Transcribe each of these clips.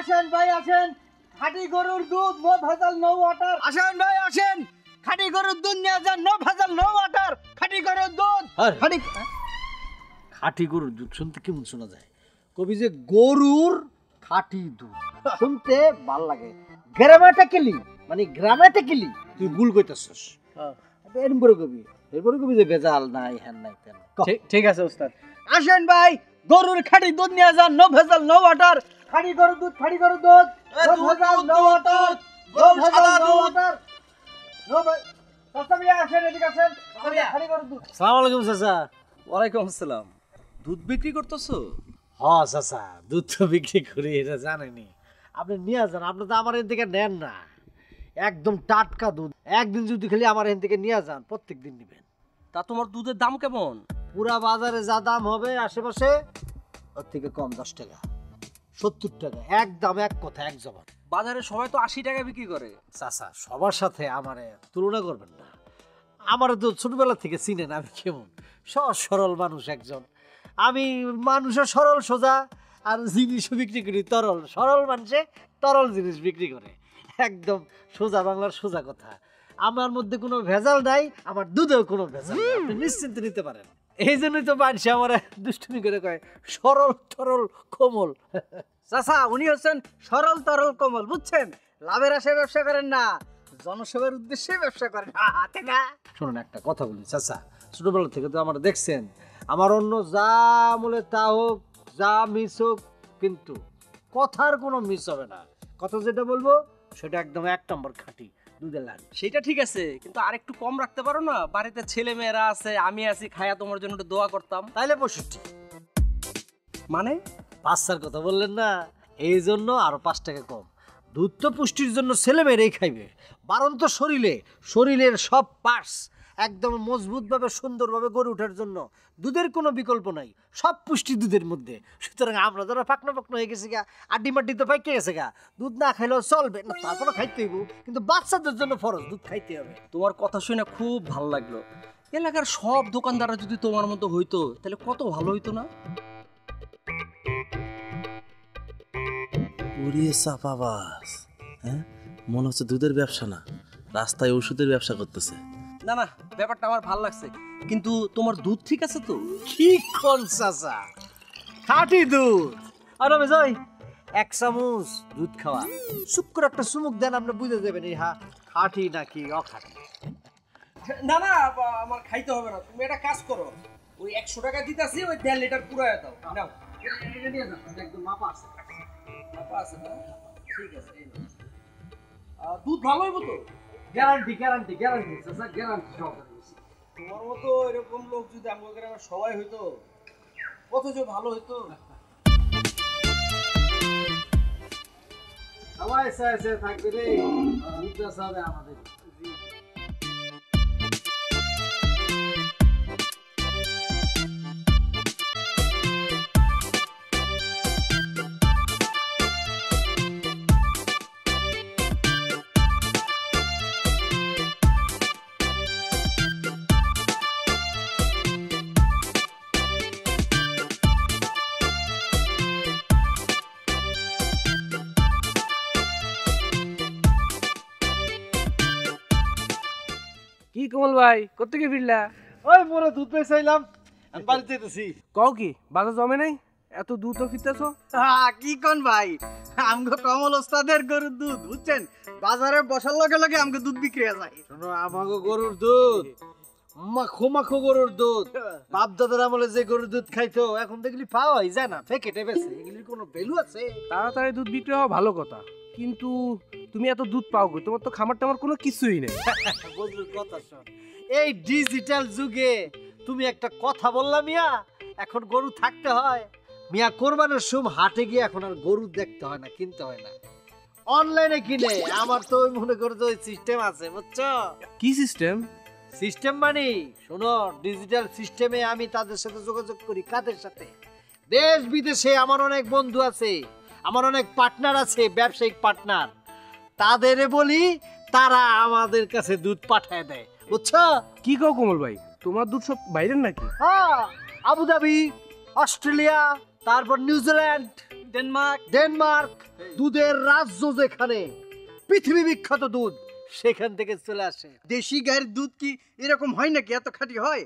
আসেন ভাই আসেন, খাঁটি গরুর দুধ, নো ভেজাল নো ওয়াটার। আসেন ভাই আসেন, খাঁটি গরুর দুধ নিয়ে যান, নো ভেজাল নো ওয়াটার, খাঁটি গরুর দুধ। খাঁটি খাঁটি গরুর দুধ শুনতে কেমন শোনা যায়? কবি যে গরুর খাঁটি দুধ শুনতে ভাল লাগে, গ্রামাটিক্যালি মানে গ্রামাটিক্যালি তুই ভুল কইতাছস। এরপরে কবি যে ভেজাল নাই হ্যান নাই তেন। ঠিক আছে ওস্তাদ। আসেন ভাই, গরুর খাঁটি দুধ নিয়ে যান, নো ভেজাল নো ওয়াটার, খাঁটি গরুর দুধ, খাঁটি গরুর দুধ, নো ভেজাল নো ওয়াটার, নো ভেজাল নো ওয়াটার, নো ভাই। চাচা ভাই আসেন, এদিকে আসেন, খাঁটি গরুর দুধ। আসসালামু আলাইকুম চাচা। ওয়ালাইকুম আসসালাম। দুধ বিক্রি করতেছো? হ্যাঁ চাচা, দুধ তো বিক্রি করি, এটা জানেনি। আপনি নিয়ে যান, আপনি তো আমার এখান থেকে নেন না, একদম টাটকা দুধ। একদিন যদি খালি আমার এখান থেকে নিয়ে যান, প্রত্যেক দিন নেবেন। তা তোমার দুধের দাম কেমন? পুরা বাজারে যা দাম হবে আশেপাশে ওর থেকে কম, 10 টাকা 70 টাকা, একদম এক কথা এক জবান। বাজারে সবাই তো 80 টাকা বিক্রি করে। চাচা সবার সাথে আমারে তুলনা করবেন না, আমার তো ছোটবেলা থেকে চিনেন আমি কেমন সহজ সরল মানুষ একজন। আমি মানুষের সরল সোজা, আর জিনিসও বিক্রি করি তরল। সরল মানুষে তরল জিনিস বিক্রি করে, একদম সোজা বাংলার সোজা কথা। আমার মধ্যে কোনো ভেজাল নাই, আমার দুধেও কোনো ভেজাল নাই, আপনি নিশ্চিন্তে নিতে পারেন। এই জন্যই তো মানুষ আমার দুষ্টুমি করে কয় সরল তরল কোমল। চাচা উনি হচ্ছেন সরল তরল কোমল, বুঝছেন? লাভের আশায় ব্যবসা করেন না, জনসেবার উদ্দেশ্যে ব্যবসা করেন। হাতে না। শুনুন একটা কথা বলি চাচা, ছোটবেলা থেকে তো আমার দেখছেন, আমার অন্য যা বলে তা হোক, যা মিস হোক, কিন্তু কথার কোনো মিস হবে না। কথা যেটা বলবো সেটা একদম 1 নম্বর খাঁটি দুধের লাল। সেটা ঠিক আছে, কিন্তু আর একটু কম রাখতে পারো না? বাড়িতে ছেলে মেয়েরা আছে, আমি আছি, খায়া তোমার জন্য একটু দোয়া করতাম। তাইলে 65 মানে 5টার কথা বললেন না, এই জন্য আরো 5 টাকা কম। দুধ তো পুষ্টির জন্য ছেলে মেয়েরাই খাইবে, বারণ তো শরীরের সব পার্টস একদম মজবুতভাবে সুন্দরভাবে গড়ে ওঠার জন্য দুধের কোনো বিকল্প নাই, সব পুষ্টি দুধের মধ্যে। সুতরাং আমরা যারা পাকনা হয়ে গেছি গা, আড্ডি মাড্ডি তো পাইকে গেছে গা, দুধ না খাইলেও চলবে না, তারপরে খাইতে হইব, কিন্তু বাচ্চাদের জন্য ফরজ, দুধ খাইতে হবে। তোমার কথা শুনে খুব ভালো লাগলো। এলাকার সব দোকানদাররা যদি তোমার মতো হইতো তাহলে কত ভালো হইতো না? ওরে চাপাবাস, হ্যাঁ মনে হচ্ছে দুধের ব্যবসা না, রাস্তায় ওষুধের ব্যবসা করতেছে। না না, ব্যাপারটা আমার ভালো লাগছে, কিন্তু তোমার দুধ ঠিক আছে তো? কি কোন চাচা, খাঁটি দুধ। আর আমি যাই 1 চামচ দুধ খাওয়া, শুক্র একটা চুমুক দেন, আপনি বুঝে যাবেন এই হা খাঁটি নাকি অখাঁটি। না না, আমার খাইতে হবে না, তুমি একটা কাজ করো, ওই 100 টাকা দিতেছি, ওই 1.5 লিটার পুরাই দাও। নাও, একদম মাপা আছে। মাপা আছে না? ঠিক আছে, এই নাও। দুধ ভালো হইব তো? গ্যারান্টি চাচা, গ্যারান্টি সহকারে বলছি। তোমার মতো এরকম লোক যদি আমাদের গ্রামে সবাই হইতো, কত যে ভালো হইতো। সবাই এসে থাকবে রে, দুধ চাবে আমাদের। কি কমল ভাই, কোত্থেকে ফিরলা? ওই মোরে দুধ পেয়েছিলাম, আমি বাড়িতে যেতেছি। কও কি বাজার জমে নাই? এত দ্রুত ফিরতেছো? কি কোন ভাই, আমগো কমল ওস্তাদের গরুর দুধ, বুঝছেন? বাজারে বসার লগে লগে আমগো দুধ বিক্রি হয়ে যায়। শোনো, আমাকে গরুর দুধ মাখো গরুর দুধ, বাপ দাদার আমলে যে গরুর দুধ খাইতো, এখন দেখলি পাওয়াই যায় না, প্যাকেটে বেচে। এগুলির কোনো ভ্যালু আছে? তাড়াতাড়ি দুধ বিক্রি হওয়া ভালো কথা, কিন্তু তুমি এত দুধ পাও কই? তোমার তো খামার টামার কোনো কিছুই নেই। বন্ধুর কথা শোন, এই ডিজিটাল যুগে তুমি একটা কথা বললা মিয়া, এখন গরু থাকতে হয় মিয়া। কোরবানের সময় হাটে গিয়ে এখন আর গরু দেখতে হয় না, কিনতে হয় না, অনলাইনে কিনে। আমার তো ওই মনে করো ওই সিস্টেম আছে, বুঝছো? কি সিস্টেম? সিস্টেম মানে শোনো, ডিজিটাল সিস্টেমে আমি তাদের সাথে যোগাযোগ করি। কাদের সাথে? দেশ বিদেশে আমার অনেক বন্ধু আছে, আমার অনেক পার্টনার আছে, ব্যবসায়িক পার্টনার। তাদের বলি, তারা আমাদের কাছে দুধ পাঠায় দেয়, বুঝছো? কি কও কমল ভাই, তোমার দুধ সব বাইরের নাকি? হ্যাঁ, আবুধাবি, অস্ট্রেলিয়া, তারপর নিউজিল্যান্ড, ডেনমার্ক ডেনমার্ক দুধের রাজ্য, যেখানে পৃথিবী বিখ্যাত দুধ সেখান থেকে চলে আসে। দেশি গায়ের দুধ কি এরকম হয় নাকি? এত খাঁটি হয়?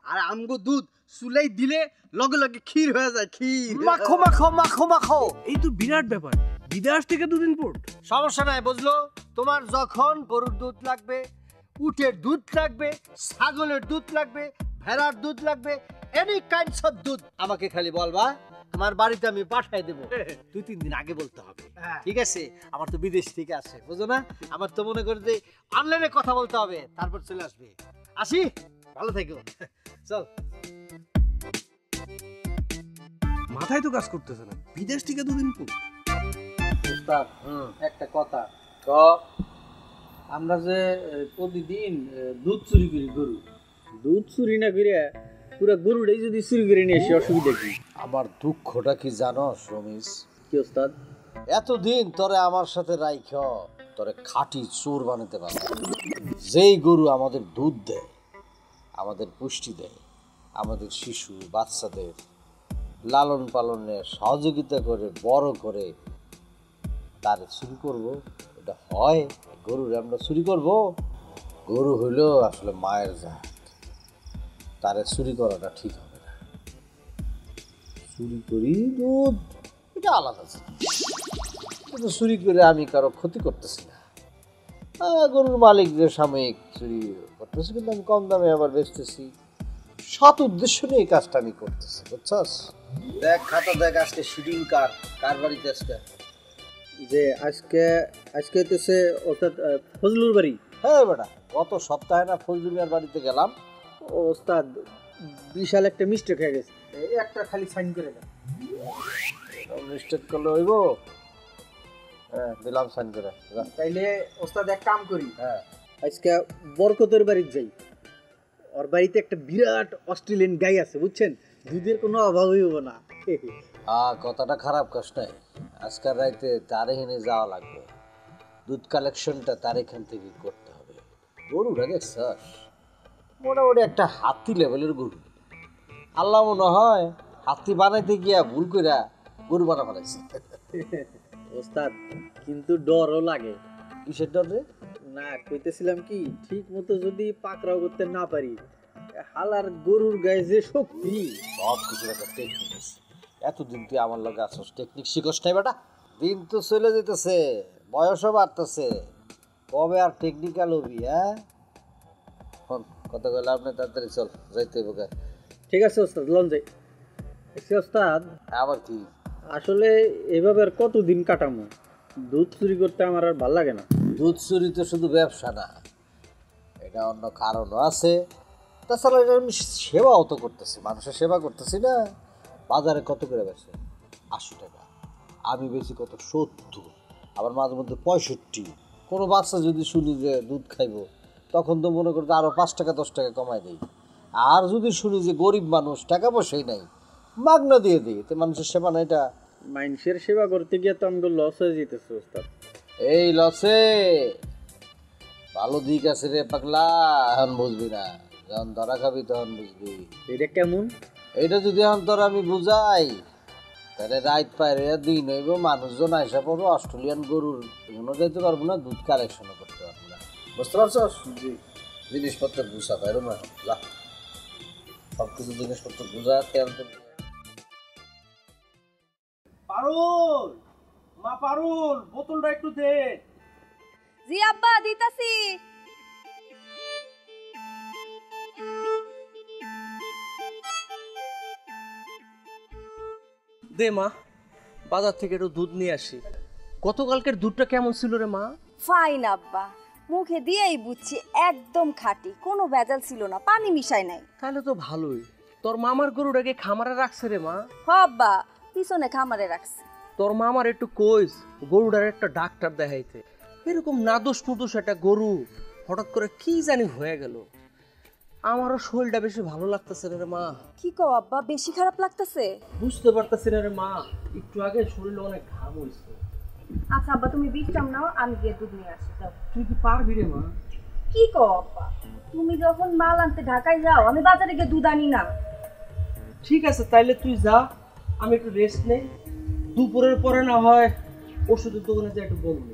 আর আমগো দুধ চুলাই দিলে লগে লগে ক্ষীর হয়ে যায়, ক্ষীর। মাখো মাখো মাখো মাখো। এই তো বিরাট ব্যাপার, বিদেশ থেকে দুধ ইম্পোর্ট। সমস্যা নাই, বুঝলো? তোমার যখন গরুর দুধ লাগবে, উটের দুধ লাগবে, ছাগলের দুধ লাগবে, ভেড়ার দুধ লাগবে, এনি কাইন্ডস অফ দুধ, আমাকে খালি বলবা, তোমার বাড়িতে আমি পাঠিয়ে দেবো। 2-3 দিন আগে বলতে হবে, ঠিক আছে? আমার তো বিদেশ থেকে আসে, বুঝো না? আমার তো মনে করে যে অনলাইনে কথা বলতে হবে, তারপর চলে আসবে। আসি, ভালো থেকো। চল। মাথায় তো কাজ করতেছে না, বিদেশ থেকে দুধ ইম্পোর্ট। উস্তাদ, একটা কথা, আমরা যে প্রতিদিন দুধ চুরি করি, গরু দুধ চুরি না করে পুরো গরুটাই যদি চুরি করে নিয়ে আসি, অসুবিধা কি? আমার দুঃখটা কি জানো রমেশ? কি ওস্তাদ? এতদিন তোরে আমার সাথে রাইখ, তোরে খাঁটি চোর বানাতে পারবো। যেই গরু আমাদের দুধ দেয়, আমাদের পুষ্টি দেয়, আমাদের শিশু বাচ্চাদের লালন পালনে সহযোগিতা করে বড় করে, তারে চুরি করব? এটা হয়? গরুর আমরা চুরি করব? গরু হইল আসলে মায়ের জাত, তারে চুরি করাটা ঠিক হবে না। চুরি করি দুধ, এটা আলাদা জিনিস, কিন্তু চুরি করে আমি কারো ক্ষতি করতেছি না। গরুর মালিকদের সাময়িক চুরি করতেছি, কিন্তু আমি কম দামে আবার বেচতেছি। সৎ উদ্দেশ্য নিয়ে এই কাজটা আমি করতেছি, বুঝছস? দেখ খাতা, দেখ আজকে শিডিউল কার বাড়িতে আজকে? যে আজকে হইতেছে ওস্তাদ ফজলুর বাড়ি। হ্যাঁ বেটা, গত সপ্তাহে না ফজলু মিয়ার বাড়িতে গেলাম। ওস্তাদ বিশাল একটা মিস্টেক হয়ে গেছে, এই একটা খালি সাইন করে দেন। মিস্টেক করলে হইব? হ্যাঁ দিলাম সাইন করে। তাইলে ওস্তাদ এক কাম করি, হ্যাঁ আজকে বরকতের বাড়িতে যাই। ওর বাড়িতে একটা বিরাট অস্ট্রেলিয়ান গাই আছে, বুঝছেন? দুধের কোনো অভাব হইব না। কথাটা খারাপ কষ্ট নাই, আজকাল রাইতে তার এখানে যাওয়া লাগবে। দুধ কালেকশনটা তার এখান থেকে করতে হবে। গরুটা দেখছস, মোটামুটি একটা হাতি লেভেলের গরু। আল্লাহ মনে হয় হাতি বানাইতে গিয়া ভুল কইরা গরু বানা ফেলাইছে। ওস্তাদ কিন্তু ডরও লাগে। কিসের ডর রে? না, কইতেছিলাম কি, ঠিক মতো যদি পাকড়াও করতে না পারি, হালার গরুর গায়ে যে শক্তি। সব কিছুর একটা টেকনিক আছে। এতদিন তুই আমার লগে আসছ, টেকনিক শিখস নাই বেটা? দিন তো চলে যেতেছে, বয়সও বাড়তেছে, কবে আর টেকনিক্যাল হবি? হ্যাঁ কথা কইলে আপনি তাড়াতাড়ি চল, যাইতে হবে। ঠিক আছে ওস্তাদ, লন যাই। ওস্তাদ আবার কি? আসলে এভাবে আর কতদিন কাটামো? দুধ চুরি করতে আমার আর ভাল লাগে না। দুধ চুরি তো শুধু ব্যবসা না, এটা অন্য কারণও আছে। তাছাড়া এটা আমি সেবাও তো করতেছি, মানুষের সেবা করতেছি না। বাজারে কত করে বেছে? 80 টাকা, আমি বেশি কত 70, আবার মাঝে মধ্যে 65। কোনো বাচ্চা যদি শুনি যে দুধ খাইবো, তখন তো মনে করতে আরও 5 টাকা 10 টাকা কমাই দিই। আর যদি শুনি যে গরিব মানুষ, টাকা পয়সাই নাই, মাগনা দিয়ে দিই। তো মানুষের সেবা না এটা? মানুষের সেবা করতে গিয়ে তো আমাকে লস হয়ে যেতেছে ওস্তাদ। এই লসে ভালো দিক আছে রে পাগলা, এখন বুঝবি না, যখন ধরা খাবি তখন বুঝবি। এটা কেমন? এইটা যদি এখন তোর আমি বুঝাই, তাহলে রাত পাইরে দিন হইব, মানুষজন আইসা পড়বো, অস্ট্রেলিয়ান গরুর এগুলো যাইতে পারবো না, দুধ কালেকশনও করতে পারবো না। বুঝতে পারছস? জিনিসপত্র বুঝা পাইরো না, যা সব কিছু জিনিসপত্র বুঝা। তেল পারুল, মা পারুল, বোতলটা একটু দে। জি আব্বা, দিতাছি। দে মা, বাজার থেকে একটু দুধ নিয়ে আসি। গতকালকের দুধটা কেমন ছিল রে মা? ফাইন আব্বা, মুখে দিয়েই বুঝছি একদম খাঁটি, কোনো ভেজাল ছিল না, পানি মিশাই নাই। তাহলে তো ভালোই। তোর মামার গরুটাকে খামারে রাখছে রে মা? হ আব্বা, পিছনে খামারে রাখছি। তোর মামার একটু কইস গরুটার একটা ডাক্তার দেখাইতে। এরকম নাদোষ নুদোষ একটা গরু হঠাৎ করে কি জানি হয়ে গেল। আমারও শরীরটা বেশি ভালো লাগতেছে না রে মা। কি কও আব্বা, বেশি খারাপ লাগতেছে? বুঝতে পারতেছি না রে মা, একটু আগে শরীরে অনেক ঘাম হয়েছে। আচ্ছা আব্বা, তুমি বিশ্রাম নাও, আমি গিয়ে দুধ নিয়ে আসি। যাও। তুই কি পারবি রে মা? কি কও আব্বা, তুমি যখন মাল আনতে ঢাকায় যাও, আমি বাজারে গিয়ে দুধ আনি না? ঠিক আছে, তাইলে তুই যা, আমি একটু রেস্ট নেই। দুপুরের পরে না হয় ওষুধের দোকানে যে একটু বলবো।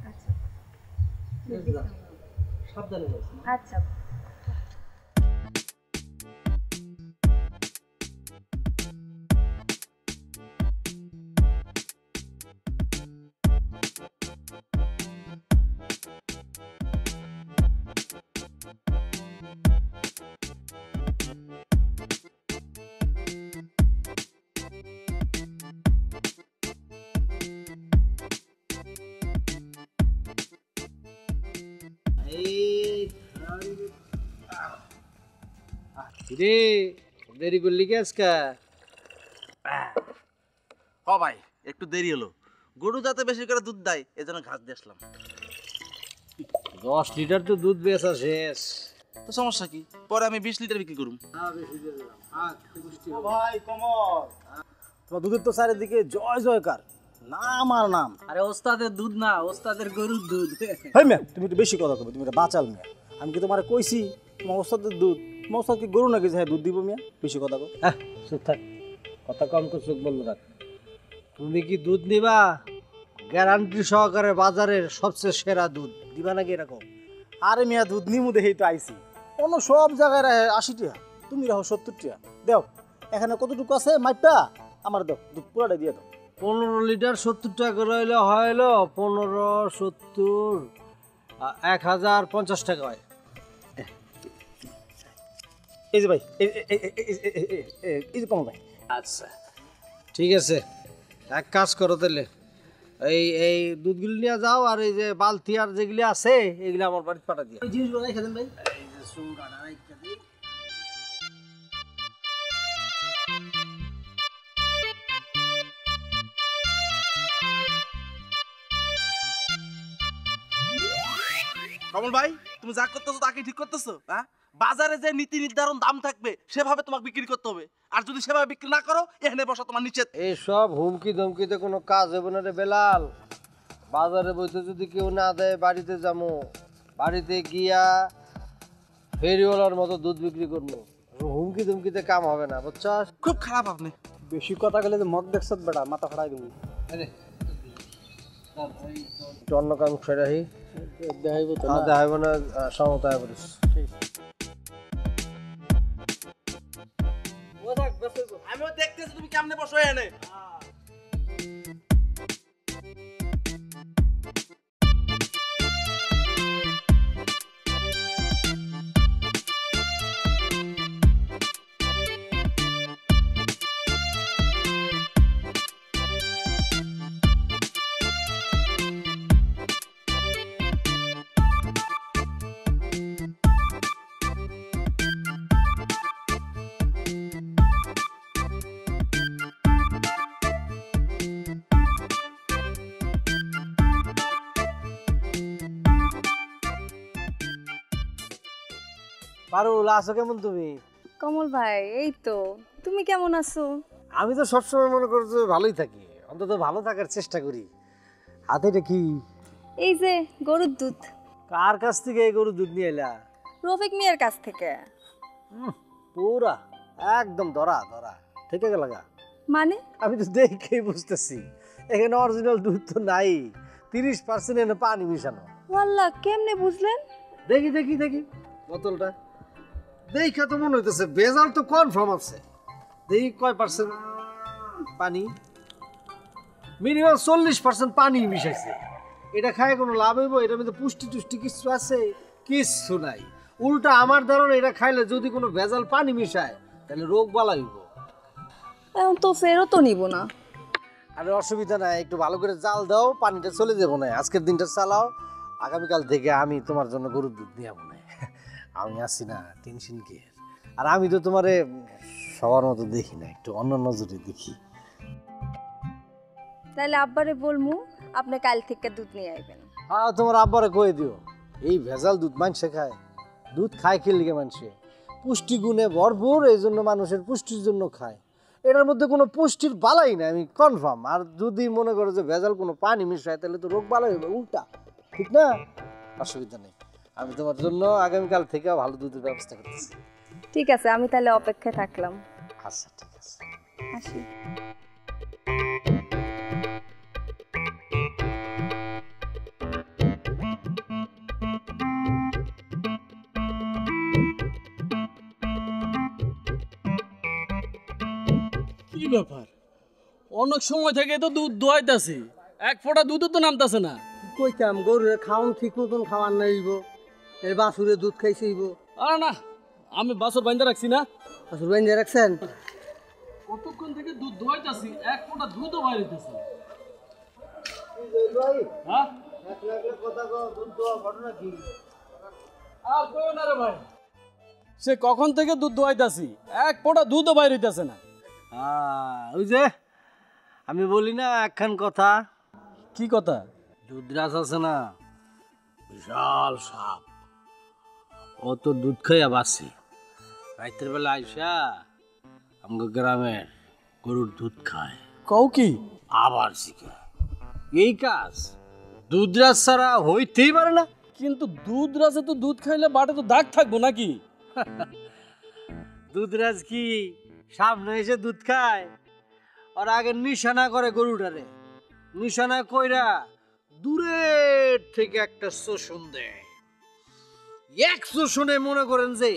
আচ্ছা সাবধানে যাস। আচ্ছা রে দেরি করলি কি আজকে? হ ভাই একটু দেরি হলো, গরু যাতে বেশি করে দুধ দেয় এজন্য ঘাস দিয়ে আসলাম। 10 লিটার তো দুধ বেচা শেষ। তো সমস্যা কি, পরে আমি 20 লিটার বিক্রি করুম। ভাই কমল, তোমার দুধের তো চারিদিকে জয় জয়কার, নাম আর নাম। আরে ওস্তাদের দুধ না, ওস্তাদের গরুর দুধ। হেই মিয়া, তুমি একটু বেশি কথা কবে, তুমি এটা বাঁচাল মিয়া। আমি কি তোমার কইছি তোমার ওস্তাদের দুধ, তোমার ওস্তাদ কি গরু নাকি যে দুধ দিব মিয়া? বেশি কথা কো। হ্যাঁ চুপ থাক, কথা কম করে চোখ বন্ধ রাখ। তুমি কি দুধ নিবা? গ্যারান্টি সহকারে বাজারের সবচেয়ে সেরা দুধ দিবা নাকি এরকম? আরে মিয়া দুধ নিমু দেখেই তো আইছি, অন্য সব জায়গায় রাখে 80 টাকা, তুমি রাখো 70 টাকা। দেও এখানে কতটুকু আছে মাইপটা আমার দাও, দুধ পুরাটা দিয়ে দাও। 15 লিটার 70 টাকা করে হইলে হইলো 15, 70, 1050 টাকা হয়। এই যে ভাই, এই যে কমল ভাই। আচ্ছা ঠিক আছে, এক কাজ করো তাহলে, এই দুধগুলি নিয়ে যাও, আর এই যে বালতি আর যেগুলি আছে এগুলি আমার বাড়িতে পাঠা দিয়ে। এই জিনিসগুলো রেখে দেন ভাই। কমল ভাই, তুমি যা করতেছো তাকে ঠিক করতেছো? হ্যাঁ, বাজারে যে নীতি নির্ধারণ দাম থাকবে সেভাবে তোমাকে বিক্রি করতে হবে, আর যদি সেভাবে বিক্রি না করো এখানে বসা তোমার নিচে। এইসব হুমকি ধমকিতে কোনো কাজ হবে না রে বেলাল। বাজারে বইতে যদি কেউ না দেয়, বাড়িতে যাবো, বাড়িতে গিয়া ফেরিওয়ালার মতো দুধ বিক্রি করবো। হুমকি ধমকিতে কাম হবে না, বুঝছস? খুব খারাপ আপনি। বেশি কথা গেলে মদ দেখছ বেটা, মাথা ফাড়াই দেবো। একটু অন্য কাম সেরাহি দেখাইবো তো দেখাইব না, সমতায় বলিস। আমিও দেখতেছি তুমি কেমনে বসো এনে। পারুল, আছো কেমন তুমি? কমল ভাই, এই তো, তুমি কেমন আছো? আমি তো সবসময় মনে করছি ভালোই থাকি, অন্তত ভালো থাকার চেষ্টা করি। হাতে এটা কি? এই যে গরুর দুধ, কার কাছ থেকে এই গরু দুধ নিয়ে এলা? রফিক মিয়ার কাছ থেকে। পুরা একদম ধরা ধরা থেকে গেল গা। মানে আমি তো দেখেই বুঝতেছি এখানে অরিজিনাল দুধ তো নাই, 30% এনে পানি মিশানো। ওয়াল্লাহ, কেমনে বুঝলেন? দেখি দেখি দেখি বোতলটা দেখা তো মনে হইতেছে ভেজাল তো কনফার্ম আছে। দেখি কয় পার্সেন্ট পানি? মিনিমাম 40% পানি মিশাইছে। এটা খায় কোনো লাভ হইব? এটার মধ্যে পুষ্টি টুষ্টি কিছু আছে? কিচ্ছু নাই। উল্টা আমার ধারণা এটা খাইলে যদি কোনো ভেজাল পানি মিশায় তাহলে রোগ বালা হইব। এখন তো ফেরতও নিব না। আরে অসুবিধা নাই, একটু ভালো করে জাল দাও, পানিটা চলে যাবো না। আজকের দিনটা চালাও, আগামীকাল থেকে আমি তোমার জন্য গরুর দুধ নিয়ে যাবো না। আমি আসি না, টেনশন কি? আর আমি তো তোমারে সবার মতো দেখি না, একটু অন্য নজরে দেখি। তাহলে আব্বারে বলমু আপনি কাল থেকে দুধ নিয়ে আইবেন। হ্যাঁ, তোমার আব্বারে কয়ে দিও এই ভেজাল দুধ মানুষে খায়। দুধ খায় কি লিগে মানুষে? পুষ্টিগুণে ভরপুর, এই জন্য মানুষের পুষ্টির জন্য খায়। এটার মধ্যে কোনো পুষ্টির বালাই না, আমি কনফার্ম। আর যদি মনে করো যে ভেজাল কোনো পানি মিশায় তাহলে তো রোগ বালাই হবে উল্টা, ঠিক না? অসুবিধা নেই, আমি তোমার জন্য আগামীকাল থেকে ভালো দুধের ব্যবস্থা করতেছি। ঠিক আছে, আমি তাহলে অপেক্ষায় থাকলাম। আচ্ছা ঠিক আছে, আসি। ব্যাপার, অনেক সময় থেকে তো দুধ দোয়াইতাছি, এক ফোঁটা দুধও তো নামতাছে না। কইতাম গরুরে খাওয়ান ঠিক মতন খাওয়ান নাইব, এই বাছুরে দুধ খাইছেইব। আরে না, আমি বাছর বাইন্দা রাখছি না। বাছুর বাইন্দা রাখছেন? কতক্ষণ থেকে দুধ দোয়াইতাছি, এক ফোঁটা দুধও বাইরে হইতাছে। হ্যাঁ, আর কইও না রে ভাই, সে কখন থেকে দুধ দোয়াইতাছি, এক ফোঁটা দুধও বাইরে হইতাছে না। ওই যে আমি বলি না একখান কথা, কি কথা? দুধরাজ আছে না, বিশাল সাপ, ও তো দুধ খাইয়া বাঁচে। রাতের বেলা আইসা আমাকে গ্রামের গরুর দুধ খায়। কও কি? আবার শিখে এই কাজ দুধরাজ ছাড়া হইতেই পারে না। কিন্তু দুধ রাজে তো দুধ খাইলে বাটে তো দাগ থাকবো নাকি? দুধরাজ কি সামনে এসে দুধ খায়? ওর আগে নিশানা করে গরুটারে, নিশানা কইরা দূরের থেকে একটা শোষণ দেয়। এক শোষণে মনে করেন যে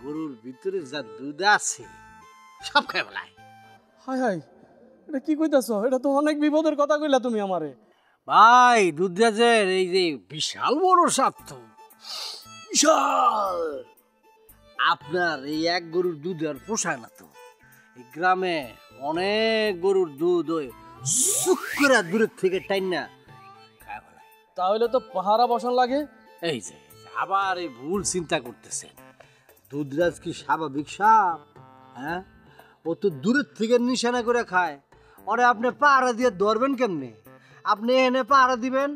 গরুর ভিতরে যা দুধ আছে সব খায় ফেলায়। হাই হাই, এটা কি কইতাছ? এটা তো অনেক বিপদের কথা কইলা তুমি আমারে। ভাই দুধরাজের এই যে বিশাল বড় সাপ, তো বিশাল। আপনার এই এক গরুর দুধ আর পোষায় না। তো এই গ্রামে অনেক গরুর দুধ ওই শুক্রা দূরের থেকে টাইনা খায় ফেলায়। তাহলে তো পাহারা বসান লাগে। এই যে আবার এই ভুল চিন্তা করতেছেন। দুধরাজ কি স্বাভাবিক সাপ? হ্যাঁ, ও তো দূরের থেকে নিশানা করে খায়। ওরে আপনি পাহারা দিয়ে ধরবেন কেমনে? আপনি এনে পাহারা দিবেন,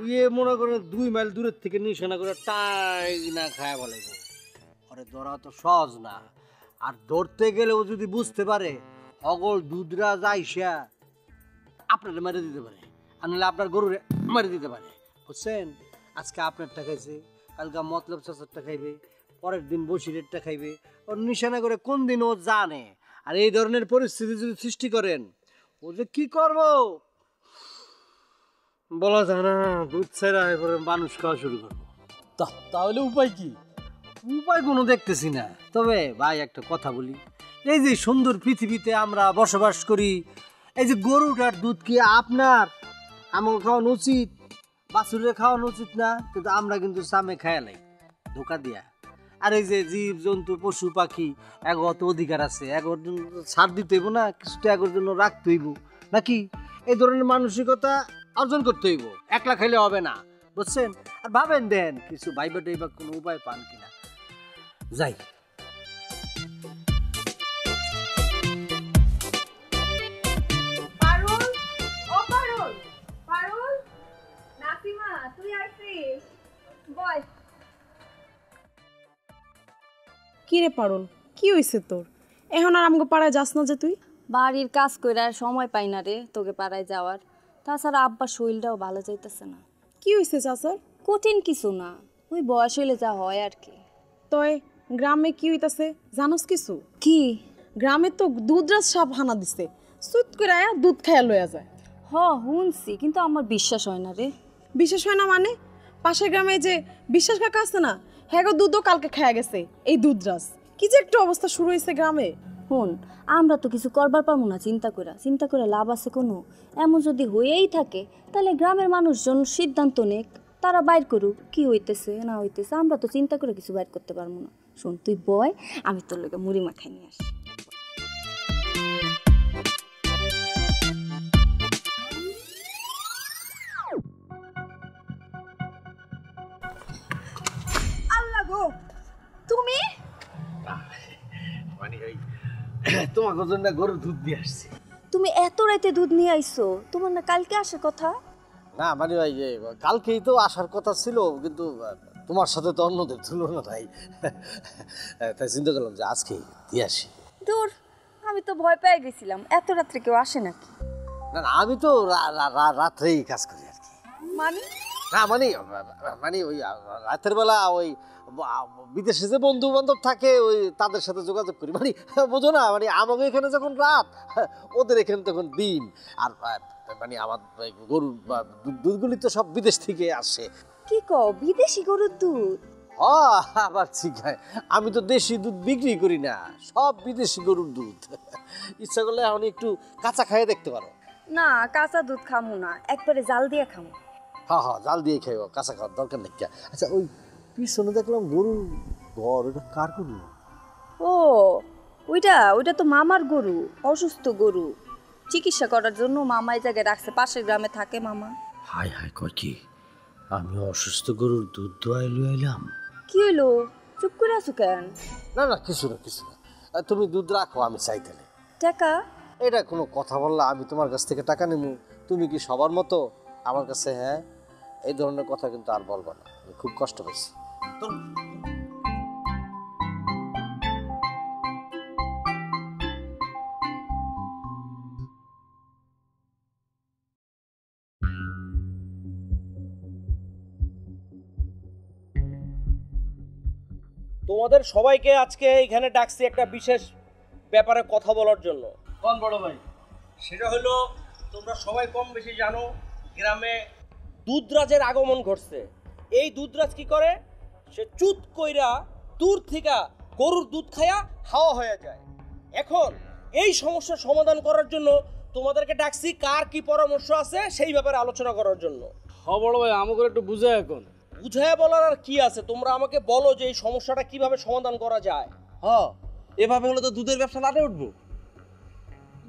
ইয়ে মনে করেন 2 মাইল দূরের থেকে নিশানা করে টাই না খায় বলে। ওরে ধরা তো সহজ না। আর ধরতে গেলে ও যদি বুঝতে পারে অগল দুধরাজ আইসা আপনারে মেরে দিতে পারে, আর নাহলে আপনার গরুরে মেরে দিতে পারে। বুঝছেন? আজকে আপনারটা খাইছে, কালকে মতলব চাচারটা খাইবে, পরের দিন বসিরেরটা খাইবে। ওর নিশানা করে কোন দিন ও জানে। আর এই ধরনের পরিস্থিতি যদি সৃষ্টি করেন, ও যে কি করব বলা যায় না। দুধ ছেড়া এরপরে মানুষ খাওয়া শুরু করবো। তাহলে উপায় কি? উপায় কোনো দেখতেছি না। তবে ভাই একটা কথা বলি, এই যে সুন্দর পৃথিবীতে আমরা বসবাস করি, এই যে গরুটার দুধ কি আপনার আমাকে খাওয়ানো উচিত? বাছুরে খাওয়ানো উচিত না? কিন্তু আমরা কিন্তু সামে খায়ালাই ধোকা দিয়া। আর এই যে জীব জন্তু পশু পাখি, এগো তো অধিকার আছে, এগোর জন্য ছাড় দিতে হইব না, কিছুটা এগোর জন্য রাখতে হইব নাকি? এই ধরনের মানসিকতা অর্জন করতে হইব, একলা খাইলে হবে না। বুঝছেন? আর ভাবেন দেন কিছু ভাইবা টাইবা কোনো উপায় পান কিনা। যাই। পারুল, ও পারুল, পারুল, নাসিমা তুই আসছিস? বল। কি রে পারুল, কি হইছে তোর? এখন আর আমাকে পাড়ায় যাস না যে তুই? বাড়ির কাজ কইরা আর সময় পাই না রে তোকে পাড়ায় যাওয়ার। তাছাড়া আব্বার শরীরটাও ভালো যাইতেছে না। কি হইছে চাচার? কঠিন কিছু না, ওই বয়স হইলে যা হয় আর কি। তয় গ্রামে কি হইতাছে জানোস কিছু? কি? গ্রামে তো দুধরাজ সাপ হানা দিছে, সুত করে আয়া দুধ খাইয়া লইয়া যায়। শুনছি, কিন্তু আমার বিশ্বাস হয় না রে। বিশ্বাস হয় না মানে? পাশের গ্রামে যে বিশ্বাস কাকা আছে না, হ্যাঁ গো দুধও কালকে খাইয়া গেছে এই দুধরাজ। কি যে একটা অবস্থা শুরু হয়েছে গ্রামে। হুন, আমরা তো কিছু করবার পাবো না চিন্তা করে লাভ আছে কোনো? এমন যদি হয়েই থাকে তাহলে গ্রামের মানুষজন সিদ্ধান্ত নেক, তারা বাইর করুক কি হইতেছে না হইতেছে। আমরা তো চিন্তা করে কিছু বাইর করতে পারবো না। শোন তুই বয়, আমি তোর লগে মুড়ি মাখাই নিয়ে আসি। আল্লাহ গো, তুমি? মানে ওই তোমাকে জন্য গরুর দুধ দিয়ে আসছি। তুমি এত রাতে দুধ নিয়ে আইছো? তোমার না কালকে আসার কথা? না মানে ভাই কালকেই তো আসার কথা ছিল, কিন্তু তোমার সাথে তো অন্যদের তুলনা নাই, তাই চিন্তা করলাম যে আজকেই দিয়ে আসি। দূর, আমি তো ভয় পেয়ে গেছিলাম। এত রাত্রে কেউ আসে নাকি? না না, আমি তো রাত্রেই কাজ করি আর কি। মানে? না মানে মানে ওই রাতের বেলা ওই বিদেশে যে বন্ধু বান্ধব থাকে ওই তাদের সাথে যোগাযোগ করি। মানে বোঝো না, মানে আমাকে এখানে যখন রাত, ওদের এখানে তখন দিন। আর মানে আমার গরুর দুধগুলি তো সব বিদেশ থেকে আসে। কি কও, বিদেশি গরুর দুধ? আবার শিখায়, আমি তো দেশি দুধ বিক্রি করি না, সব বিদেশি গরুর দুধ। ইচ্ছা করলে এখন একটু কাঁচা খাইয়ে দেখতে পারো। না কাঁচা দুধ খামু না, একবারে জাল দিয়ে খামু। হ্যাঁ জাল দিয়ে খাইব, কাঁচা খাওয়ার দরকার নেই। আচ্ছা ওই পিছনে দেখলাম গরুর ঘর, ওটা কার গরু? ও ওইটা ওইটা তো মামার গরু, অসুস্থ গরু, চিকিৎসা করার জন্য মামা এই জায়গায় রাখছে, পাশের গ্রামে থাকে মামা। হাই হাই কয় কি, আমি অসুস্থ গরুর দুধ দোয়াই লইলাম? কি হইলো, চুপ করে আছো কেন? না না কিছু না কিছু না, তুমি দুধ রাখো, আমি চাইতে নেই। টাকা? এটা কোনো কথা বললা, আমি তোমার কাছ থেকে টাকা নেব? তুমি কি সবার মতো আমার কাছে? হ্যাঁ, এই ধরনের কথা কিন্তু আর বলবা না, আমি খুব কষ্ট পাইছি। তোমাদের সবাইকে আজকে এখানে ডাকছি একটা বিশেষ ব্যাপারে কথা বলার জন্য। কোন বড় ভাই? সেটা হলো, তোমরা সবাই কম বেশি জানো গ্রামে দুধরাজের আগমন ঘটছে। এই দুধরাজ কি করে, সে চুত কইরা দূর থেকে গরুর দুধ খায়া হাওয়া হয়ে যায়। এখন এই সমস্যার সমাধান করার জন্য তোমাদেরকে ডাকছি, কার কি পরামর্শ আছে সেই ব্যাপারে আলোচনা করার জন্য। হ্যাঁ বড় ভাই, আমাকে একটু বুঝে এখন। বুঝায় বলার আর কি আছে, তোমরা আমাকে বলো যে এই সমস্যাটা কিভাবে সমাধান করা যায়। হ্যাঁ, এভাবে হলে তো দুধের ব্যবসা লাটে উঠবো।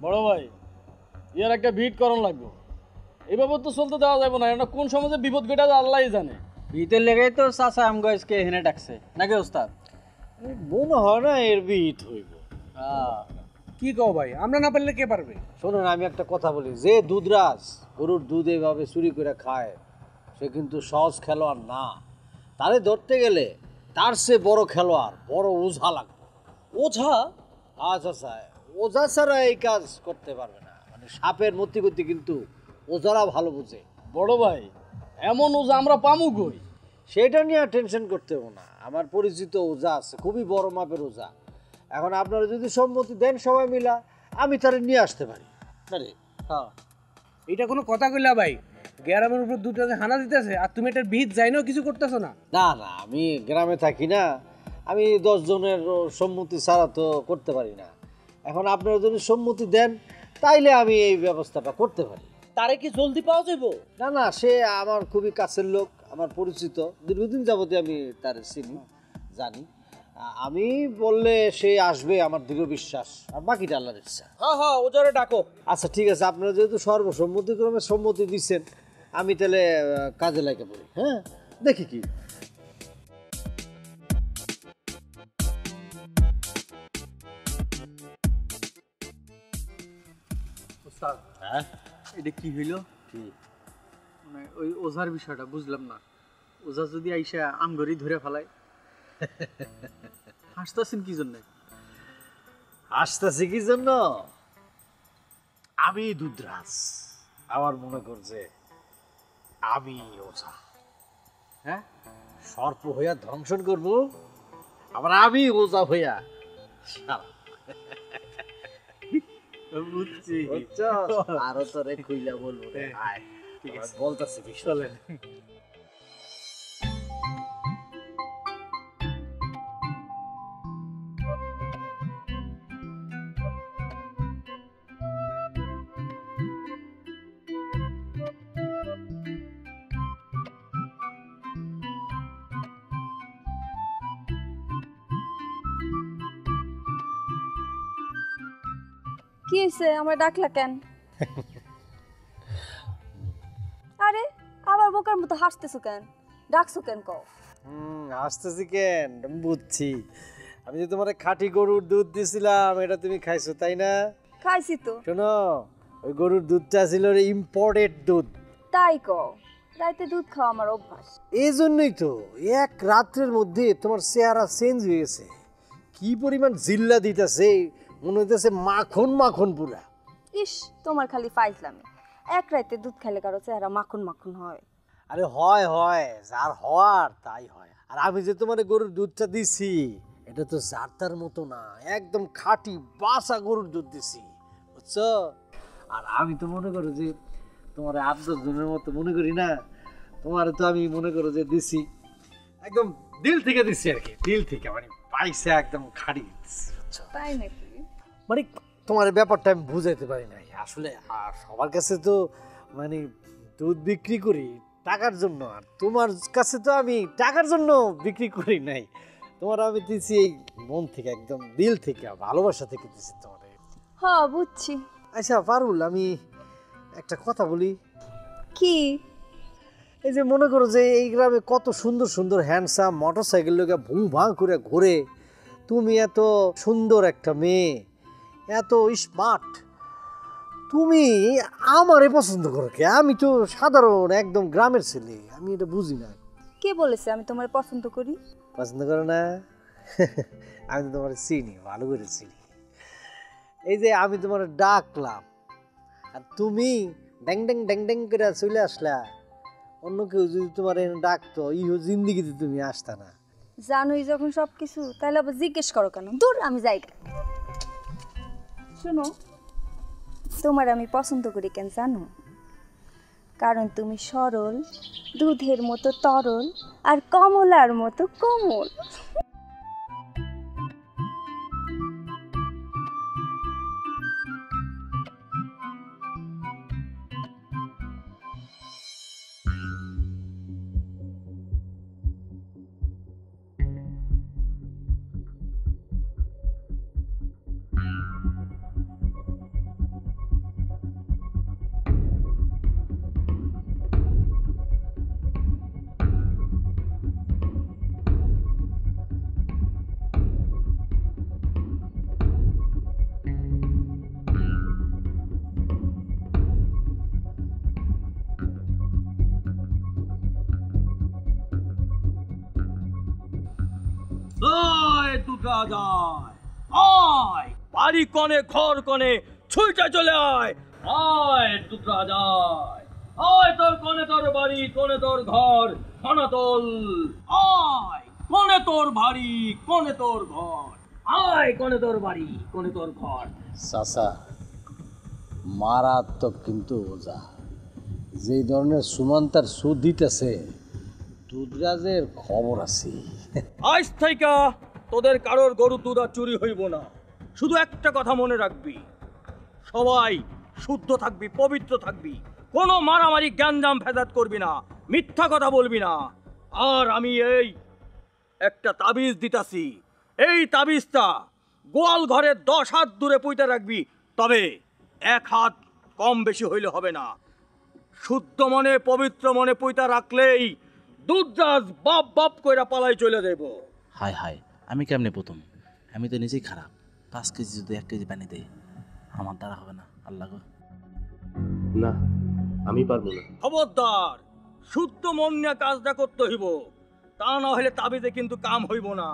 বড় ভাই, ইয়ার একটা ভিট করণ লাগবে, এইভাবে তো চলতে দেওয়া যাবে না। এটা কোন সমাজে বিপদ ঘটে আল্লাহই জানে। ভিতের লেগেই তো চাচা আমগো আজকে এখানে ডাকছে নাকি ওস্তাদ? মনে হয় না এর বিট হইব। কি কও ভাই, আমরা না পারলে কে পারবে? শোনেন, আমি একটা কথা বলি, যে দুধরাজ গরুর দুধ এইভাবে চুরি করে খায়, সে কিন্তু সহজ খেলোয়াড় না। তারে ধরতে গেলে তার সে বড় খেলোয়াড়, বড় ওঝা লাগবে। ওঝা? আচ্ছা স্যার, ওঝা ছাড়া এই কাজ করতে পারবে না। মানে সাপের মতি গতি কিন্তু ওঝারা ভালো বুঝে। বড় ভাই, এমন ওজা আমরা পামু কই? সেটা নিয়ে টেনশন করতে হবে না, আমার পরিচিত ওঝা আছে, খুবই বড় মাপের ওঝা। এখন আপনারা যদি সম্মতি দেন সবাই মিলা, আমি তারে নিয়ে আসতে পারি। আরে হ্যাঁ, এটা কোনো কথা কইলা ভাই? গ্রামের উপর দুটো যে হানা দিতেছে আর তুমি এটার বীজ যাইনাও কিছু করতেছো না। না না, আমি গ্রামে থাকি না, আমি 10 জনের সম্মতি ছাড়া তো করতে পারি না। এখন আপনারা যদি সম্মতি দেন তাইলে আমি এই ব্যবস্থাটা করতে পারি। তারে কি জলদি পাওয়া যাবো? না না, সে আমার খুবই কাছের লোক, আমার পরিচিত, দীর্ঘদিন যাবতে আমি তার চিনি, জানি। আমি বললে সে আসবে, আমার দৃঢ় বিশ্বাস, আর বাকিটা আল্লাহর ইচ্ছা। হ্যাঁ হ্যাঁ, ওজারে ডাকো। আচ্ছা ঠিক আছে, আপনারা যেহেতু সর্বসম্মতিক্রমে সম্মতি দিচ্ছেন, আমি তাহলে কাজে লাগে পড়ি। হ্যাঁ, দেখি কি। ওস্তাদ, হ্যাঁ, এটা কি হইলো? কি? মানে ওই ওঝার বিষয়টা বুঝলাম না। ওঝা যদি আইসা আমগরি ধরে ফেলায়, হাসতেছেন কি জন্য? আসতেছি কি জন্য? আমি দুধরাজ, আমার মনে করছে আমি ওঝা, হ্যাঁ, সর্প হইয়া ধ্বংসন করবো, আবার আমি ওঝা হইয়া। বুঝছি। আরো তোরে খুইলা বলবো রে, আয় ঠিক আছে, বলতাছি চলেন। কি হয়েছে, আমার ডাকলা কেন? আরে আবার বোকার মতো হাসতেছো কেন? ডাকছো কেন কও? আসতেছি কেন বুঝছি, আমি যে তোমার খাঁটি গরুর দুধ দিছিলাম, এটা তুমি খাইছো তাই না? খাইছি তো। শোনো, ওই গরুর দুধটা ছিল ইম্পোর্টেড দুধ। তাই কও? রাইতে দুধ খাওয়া আমার অভ্যাস। এই জন্যই তো এক রাত্রের মধ্যে তোমার চেহারা চেঞ্জ হয়ে গেছে। কি পরিমাণ জিল্লা দিতেছে, মনে হইতেছে মাখন মাখন পুরা। ইস, তোমার খালি ফাইজলামি। এক রাইতে দুধ খাইলে কারো চেহারা মাখন মাখন হয়? আরে হয় হয়, যার হওয়ার তাই হয়। আর আমি যে তোমার গরুর দুধটা দিছি, এটা তো জারতার মতো না, একদম খাঁটি বাসা গরুর দুধ দিছি, বুঝছো? আর আমি তো মনে করো যে তোমার 8-10 জনের মতো মনে করি না, তোমার তো আমি মনে করো যে দিছি একদম দিল থেকে দিচ্ছি আর কি, দিল থেকে, মানে পাইসা একদম খাড়ি দিচ্ছি। তাই নাকি? মানে তোমার এই ব্যাপারটা আমি বুঝাইতে পারি নাই আসলে। আর সবার কাছে তো মানে দুধ বিক্রি করি টাকার জন্য, আর তোমার কাছে তো আমি টাকার জন্য বিক্রি করি নাই। তোমার আমি দিচ্ছি এই মন থেকে, একদম দিল থেকে, ভালোবাসা থেকে দিচ্ছি তোমার। হ্যাঁ বুঝছি। আচ্ছা পারুল, আমি একটা কথা বলি। কি? এই যে মনে করো যে এই গ্রামে কত সুন্দর সুন্দর হ্যান্ডসাম মোটরসাইকেল লোকে ভুং ভাং করে ঘোরে, তুমি এত সুন্দর একটা মেয়ে, এত স্মার্ট, তুমি আমারে পছন্দ করো কে? আমি তো সাধারণ একদম গ্রামের ছেলে, আমি এটা বুঝি না। কে বলেছে আমি তোমার পছন্দ করি? পছন্দ করো না? আমি তো তোমার চিনি, ভালো করে চিনি। এই যে আমি তোমার ডাকলাম আর তুমি ড্যাং ড্যাং ড্যাং ড্যাং করে চলে আসলা, অন্য কেউ যদি তোমার ডাকতো ইহো জিন্দিগিতে তুমি আসতা না। জানোই যখন সব কিছু, তাহলে আবার জিজ্ঞেস করো কেন? দূর, আমি যাই। শোনো, তোমার আমি পছন্দ করি কেন জানো? কারণ তুমি সরল, দুধের মতো তরল, আর কমলার মতো কোমল। আয় বাড়ি কনে ঘর কনে ছুইটা চলে আয়, আয় দুধরাজ আয়, আয় তোর কনে তোর বাড়ি কনে তোর ঘর ধনাতল, আয় কনে তোর বাড়ি কনে তোর ঘর, আয় কনে তোর বাড়ি কনে তোর ঘর। চাচা মারাত্মক কিন্তু ওজা, যে ধরনের সুমন্তার সুদ দিতেছে দুধরাজের খবর আছে। আজ থেকে তোদের কারোর গরু দুধ আর চুরি হইব না। শুধু একটা কথা মনে রাখবি, সবাই শুদ্ধ থাকবি, পবিত্র থাকবি, কোনো মারামারি গ্যাঞ্জাম ফেজাত করবি না, মিথ্যা কথা বলবি না। আর আমি এই একটা তাবিজ দিতাছি, এই তাবিজটা গোয়াল ঘরের 10 হাত দূরে পুঁতে রাখবি, তবে 1 হাত কম বেশি হইলে হবে না। শুদ্ধ মনে পবিত্র মনে পুঁতে রাখলেই দুধরাজ বাপ বাপ কইরা পালাই চলে যাইব। হায় হায়, আমি কেমনে প্রথম? আমি তো নিজেই খারাপ। 5 কেজি যদি 1 কেজি পানি দেয় আমার দ্বারা হবে না। আল্লাহ গো, না আমি পারবো না। খবরদার, শুদ্ধ মন নিয়ে কাজটা করতে হইব, তা না হলে তাবিজে কিন্তু কাম হইব না।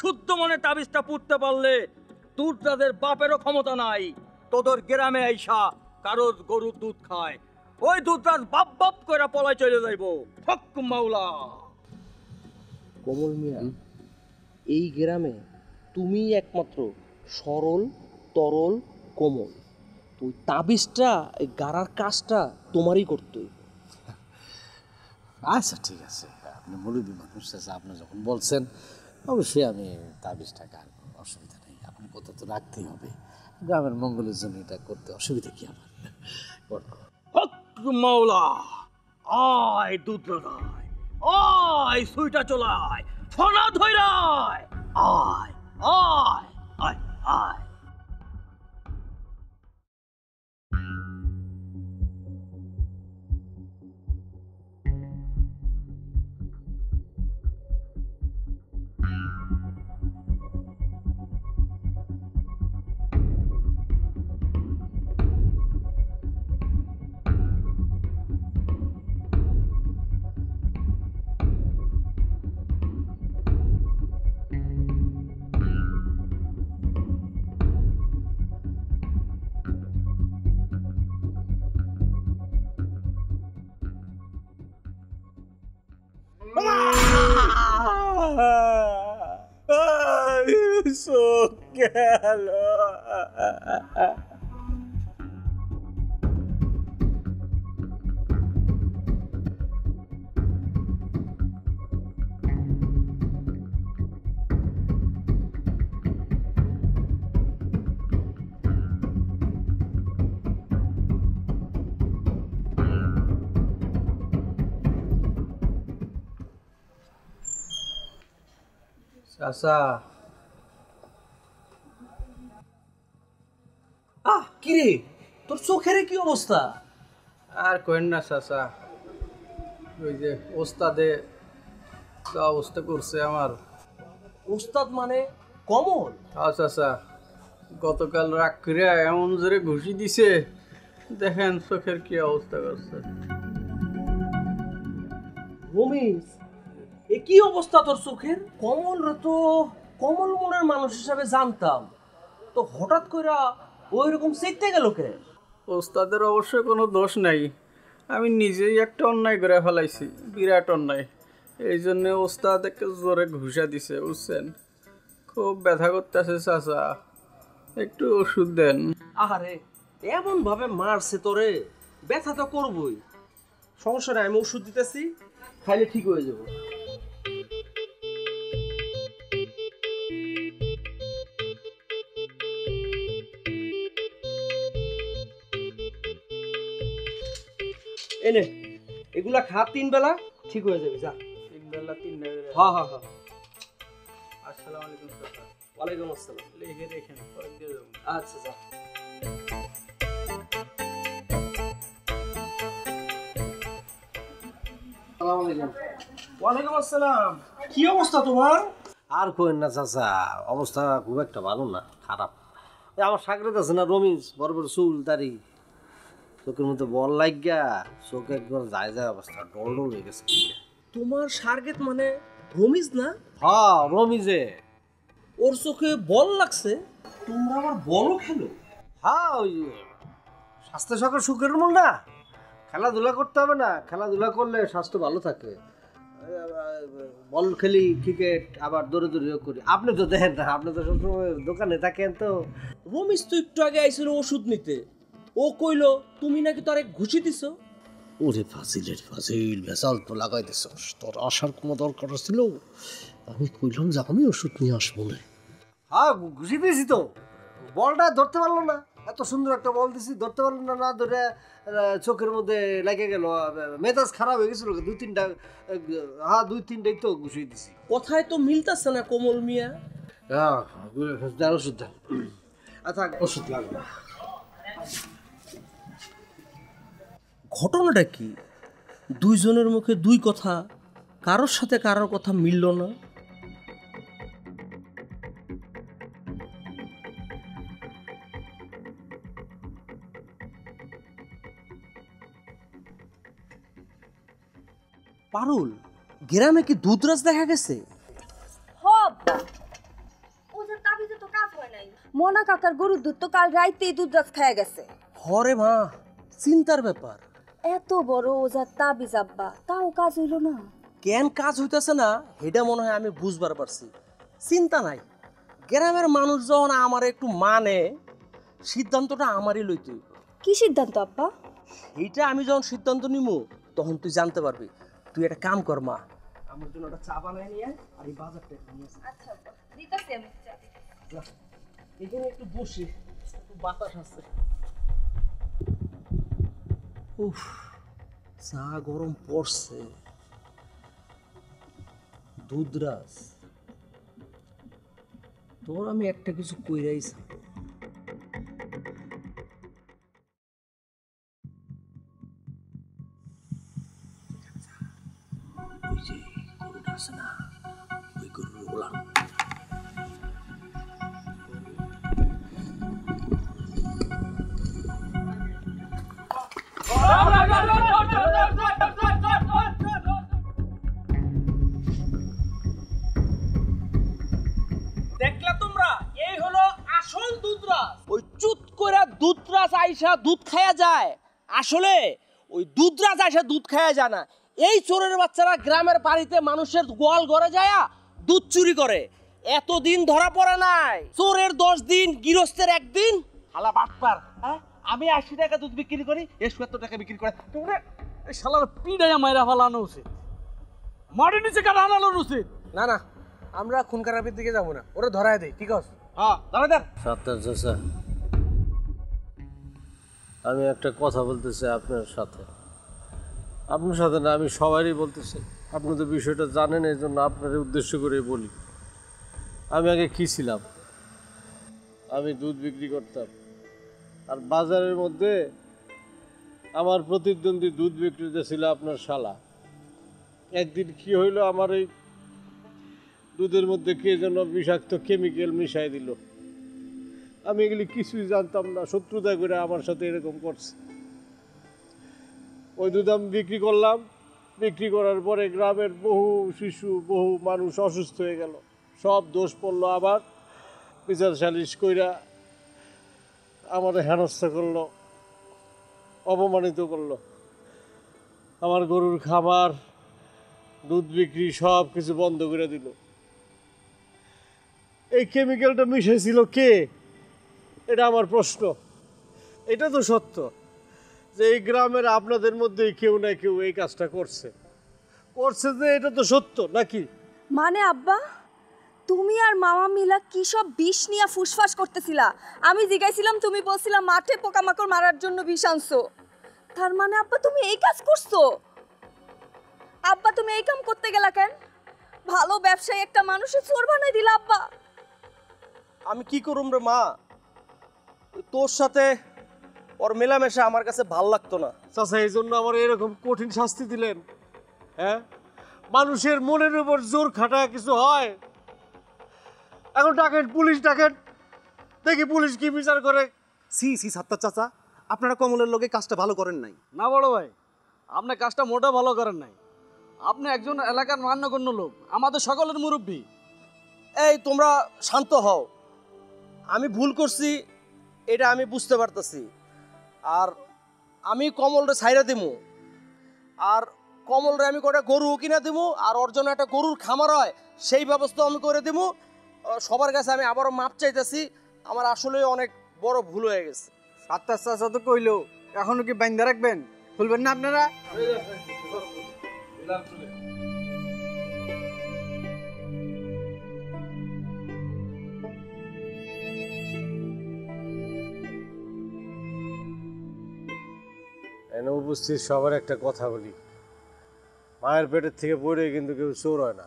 শুদ্ধ মনে তাবিজটা পুড়তে পারলে দুধরাজের বাপেরও ক্ষমতা নাই তোদের গ্রামে আইসা কারোর গরুর দুধ খায়। ওই দুধরাজ বাপ বাপ করে পলাই চলে যাইব। হক মাওলা। কমল মিয়া, এই গ্রামে তুমি একমাত্র সরল, তরল, কোমল। তুই তাবিজটা, এই গাড়ার কাজটা তোমারই করতে হইব। আচ্ছা ঠিক আছে, আপনি মুরব্বী মানুষ আছে, আপনি যখন বলছেন অবশ্যই আমি তাবিজটা গাড়ব, অসুবিধা নেই। আপনার কথা তো রাখতেই হবে, গ্রামের মঙ্গলের জন্য এটা করতে অসুবিধা কি আমার? হক মাওলা। আয় দুধরাজ, আয় সুইটা চলায়, ফনা ধইরায়, আয় আয় আয় আয়। চাচা কিরে তোর চোখের কি অবস্থা? আর কইন না চাচা, ওই যে ওস্তাদে যা অবস্থা করছে আমার। ওস্তাদ মানে কমল? চাচা গতকাল রাগ করে এমন জোরে ঘুষি দিছে, দেখেন চোখের কি অবস্থা করছে। রমেশ, এ কি অবস্থা তোর চোখের? কমলরা তো কমল মনের মানুষ হিসাবে জানতাম, তো হঠাৎ কইরা ওই রকম চেকতে গেল কে? ওস্তাদের অবশ্যই কোনো দোষ নাই, আমি নিজেই একটা অন্যায় করে ফেলাইছি, বিরাট অন্যায়। এই জন্যে ওস্তাদ একটা জোরে ঘুষা দিছে, বুঝছেন? খুব ব্যথা করতেছে চাচা, একটু ওষুধ দেন। আহারে, এমন ভাবে মারছে তোরে, ব্যথা তো করবই। সমস্যা নাই, আমি ওষুধ দিতেছি, খাইলে ঠিক হয়ে যাবো। এনে এগুলা খা, 3 বেলা ঠিক হয়ে যাবে। যা, 3 বেলা 3 বেলা। হ্যাঁ হ্যাঁ হ্যাঁ। আসসালামু আলাইকুম চাচা। ওয়ালাইকুম আসসালাম। লিখে রেখেন, পরে দিয়ে যাবো। আচ্ছা যা। ওয়ালাইকুম আসসালাম। কি অবস্থা তোমার? আর কইন না চাচা, অবস্থা খুব একটা ভালো না, খারাপ। ওই আমার সাগরেদ আছে না রমিজ, বড় বড় চুল দাড়ি, চোখের মধ্যে বল লাগিয়া চোখে একবার যায় যায় অবস্থা, ডল ডল হয়ে গেছে। তোমার সার্গেত মানে রমিজ না? হ্যাঁ রমিজে। ওর চোখে বল লাগছে, তোমরা আবার বলও খেলো? হ্যাঁ ওই স্বাস্থ্য সকল সুখের মূল না, খেলাধুলা করতে হবে না, খেলাধুলা করলে স্বাস্থ্য ভালো থাকে। বল খেলি, ক্রিকেট, আবার দৌড়ে দৌড়িও করি। আপনি তো দেখেন না, আপনি তো সবসময় দোকানে থাকেন। তো রমিজ তো একটু আগে আইছিল ওষুধ নিতে, ও কইলো তুমি নাকি তারে ঘুষি দিছো। ওরে ফাজিলের ফাজিল, ভেজাল তো লাগাই দিছ, তোর আসার কোনো দরকার ছিল? আমি কইলাম যে আমি ওষুধ নিয়ে আসবো না। হ্যাঁ ঘুষি দিয়েছি তো, বলটা ধরতে পারলো না, এত সুন্দর একটা বল দিছি, ধরতে পারলো না, না ধরে চোখের মধ্যে লেগে গেল, মেজাজ খারাপ হয়ে গেছিল। 2-3টা, হ্যাঁ 2-3টাই তো ঘুষি দিছি। কথায় তো মিলতাছে না কমল মিয়া। হ্যাঁ ওষুধ দেন। আচ্ছা ওষুধ লাগবে। ঘটনাটা কি? দুইজনের মুখে দুই কথা, কারোর সাথে কারোর কথা মিলল না। পারুল, গ্রামে কি দুধরাজ দেখা গেছে? মোনা কাকার গরুর দুধ তো কাল রাইতেই দুধরাজ খেয়ে গেছে। হরে মা, চিন্তার ব্যাপার। এত বড় ওজার তাবিজ আব্বা, তাও কাজ হইল না। কেন কাজ হইতেছে না এটা মনে হয় আমি বুঝবার পারছি। চিন্তা নাই, গ্রামের মানুষ যখন আমার একটু মানে, সিদ্ধান্তটা আমারই লইতে হইব। কি সিদ্ধান্ত আব্বা? এইটা আমি যখন সিদ্ধান্ত নিব তখন তুই জানতে পারবি। তুই একটা কাম কর মা, আমার জন্য একটা চা বানায় নিয়ে আয়, আর এই বাজারটা একটু নিয়ে আসি। আচ্ছা আব্বা, দিতাছি আমি চা। এখানে একটু বসি, একটু বাতাস আছে। উফ, চা গরম পড়ছে। দুধরাজ, তোর আমি একটা কিছু কইরাই ছাড়ব। ওই যে গরুটা আছে না, ওই গরুর গোলাম। দেখলা তোমরা, এই হলো আসল দুধরাজ। ওই চুত করে দুধরাজ আইসা দুধ খায়া যায়, আসলে ওই দুধরাজ আইসা দুধ খায়া যায় না। এই চোরের বাচ্চারা গ্রামের বাড়িতে মানুষের গোয়াল ঘরে যায়া দুধ চুরি করে। এতদিন ধরা পড়ে নাই, চোরের 10 দিন, গৃহস্থের 1 দিন। হালা বাটপার, হ্যাঁ? আমি 80 টাকা দুধ বিক্রি করি, এ 70 টাকা বিক্রি করে। তোমরা এই শালার পিড়াইয়া মাইরা ফেলানো উচিত, মাটির নিচে কাটা আনানো উচিত। না না, আমরা খুন খারাপের দিকে যাবো না, ওরা ধরায় দেয়। ঠিক আছে? হ্যাঁ, ধরে দেন। সাত্তার চাচা, আমি একটা কথা বলতেছি আপনার সাথে। আপনার সাথে না, আমি সবারই বলতেছি। আপনি তো বিষয়টা জানেন, এই জন্য আপনার উদ্দেশ্য করে বলি। আমি আগে কি ছিলাম? আমি দুধ বিক্রি করতাম, আর বাজারের মধ্যে আমার প্রতিদ্বন্দ্বী দুধ বিক্রিতে ছিল আপনার শালা। একদিন কি হইলো, আমার এই দুধের মধ্যে কে যেন বিষাক্ত কেমিক্যাল মিশাই দিল। আমি এগুলি কিছুই জানতাম না, শত্রুতা করে আমার সাথে এরকম করছে। ওই দুধ আমি বিক্রি করলাম। বিক্রি করার পরে গ্রামের বহু শিশু, বহু মানুষ অসুস্থ হয়ে গেল। সব দোষ পড়লো আবার, বিচার সালিশ কইরা আমার হেনস্থা করলো, অপমানিত করলো। আমার গরুর খামার, দুধ বিক্রি সব কিছু বন্ধ করে দিল। এই কেমিক্যালটা মিশাইছিল কে, এটা আমার প্রশ্ন। এটা তো সত্য যে এই গ্রামের আপনাদের মধ্যে কেউ না কেউ এই কাজটা করছে যে, এটা তো সত্য নাকি? মানে আব্বা, তুমি আর মামা মিলা কি সব বিষ নিয়ে ফুসফাস করতেছিলা? আমি জিজ্ঞাসিলাম, তুমি বলছিলা মাঠে পোকামাকড় মারার জন্য বিষ আনছো। তার মানে আব্বা তুমি এই কাজ করছো? আব্বা তুমি এই কাম করতে গেলা কেন? ভালো ব্যবসায়ী একটা মানুষের চোর বানাই দিলা আব্বা। আমি কি করুম রে মা, তোর সাথে ওর মেলামেশা আমার কাছে ভাল লাগতো না। চাচা, এই জন্য আমার এরকম কঠিন শাস্তি দিলেন? হ্যাঁ, মানুষের মনের উপর জোর খাটায় কিছু হয়? এখন ডাকেন পুলিশ, ডাকেন, দেখি পুলিশ কি বিচার করে। সি সি সাত্তার চাচা, আপনারা কমলের লোকে কাজটা ভালো করেন নাই। না বড় ভাই, আপনি কাজটা মোটা ভালো করেন নাই। আপনি একজন এলাকার মান্যগণ্য লোক, আমাদের সকলের মুরব্বী। এই তোমরা শান্ত হও, আমি ভুল করছি এটা আমি বুঝতে পারতেছি। আর আমি কমলরে ছাইরা দিমু, আর কমলরে আমি কটা গরু কিনা দিমু, আর ওর জন্য একটা গরুর খামার হয় সেই ব্যবস্থা আমি করে দিমু। সবার কাছে আমি আবারও মাপ চাইতেছি, আমার আসলে অনেক বড় ভুল হয়ে গেছে। সাত্তার চাচা তো কইলো, এখনো কি বাইন্দা রাখবেন? খুলবেন না আপনারা? এনে উপস্থিত সবার একটা কথা বলি, মায়ের পেটের থেকে পড়ে কিন্তু কেউ চোর হয় না।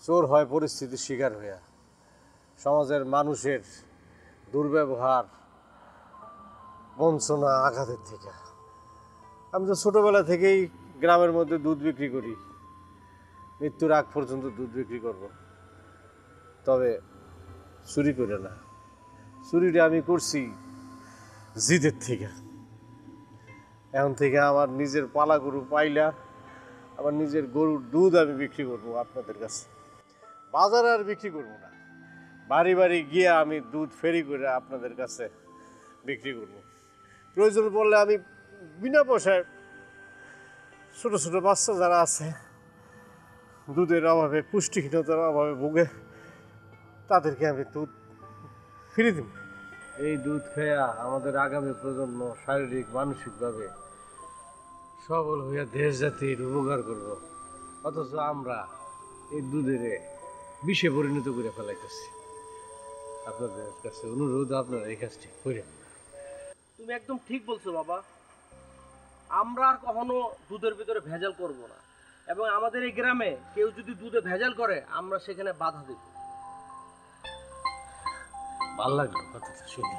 চোর হয় পরিস্থিতির শিকার হইয়া, সমাজের মানুষের দুর্ব্যবহার, বঞ্চনা, আঘাতের থেকে। আমি তো ছোটবেলা থেকেই গ্রামের মধ্যে দুধ বিক্রি করি, মৃত্যুর আগ পর্যন্ত দুধ বিক্রি করব, তবে চুরি করে না। চুরিটা আমি করছি জিদের থেকে। এখন থেকে আমার নিজের পালা গরু পাইলা, আমার নিজের গরুর দুধ আমি বিক্রি করবো আপনাদের কাছে। বাজারে আর বিক্রি করবো না, বাড়ি বাড়ি গিয়ে আমি দুধ ফেরি করে আপনাদের কাছে বিক্রি করব। প্রয়োজন পড়লে আমি বিনা পয়সায় ছোটো ছোটো বাচ্চা যারা আছে, দুধের অভাবে, পুষ্টিহীনতার অভাবে ভুগে, তাদেরকে আমি দুধ ফিরে দিব। এই দুধ খেয়া আমাদের আগামী প্রজন্ম শারীরিক মানসিকভাবে সবল হইয়া দেশ জাতির উপকার করব, অথচ আমরা এই দুধের বিষে পরিণত করে ফেলাইতেছি। আপনাদের কাছে অনুরোধ, আপনারা এই কাজটি করেন। তুমি একদম ঠিক বলছো বাবা, আমরা আর কখনো দুধের ভিতরে ভেজাল করব না, এবং আমাদের এই গ্রামে কেউ যদি দুধে ভেজাল করে আমরা সেখানে বাধা দেব। ভালো লাগলো কথাটা শুনে।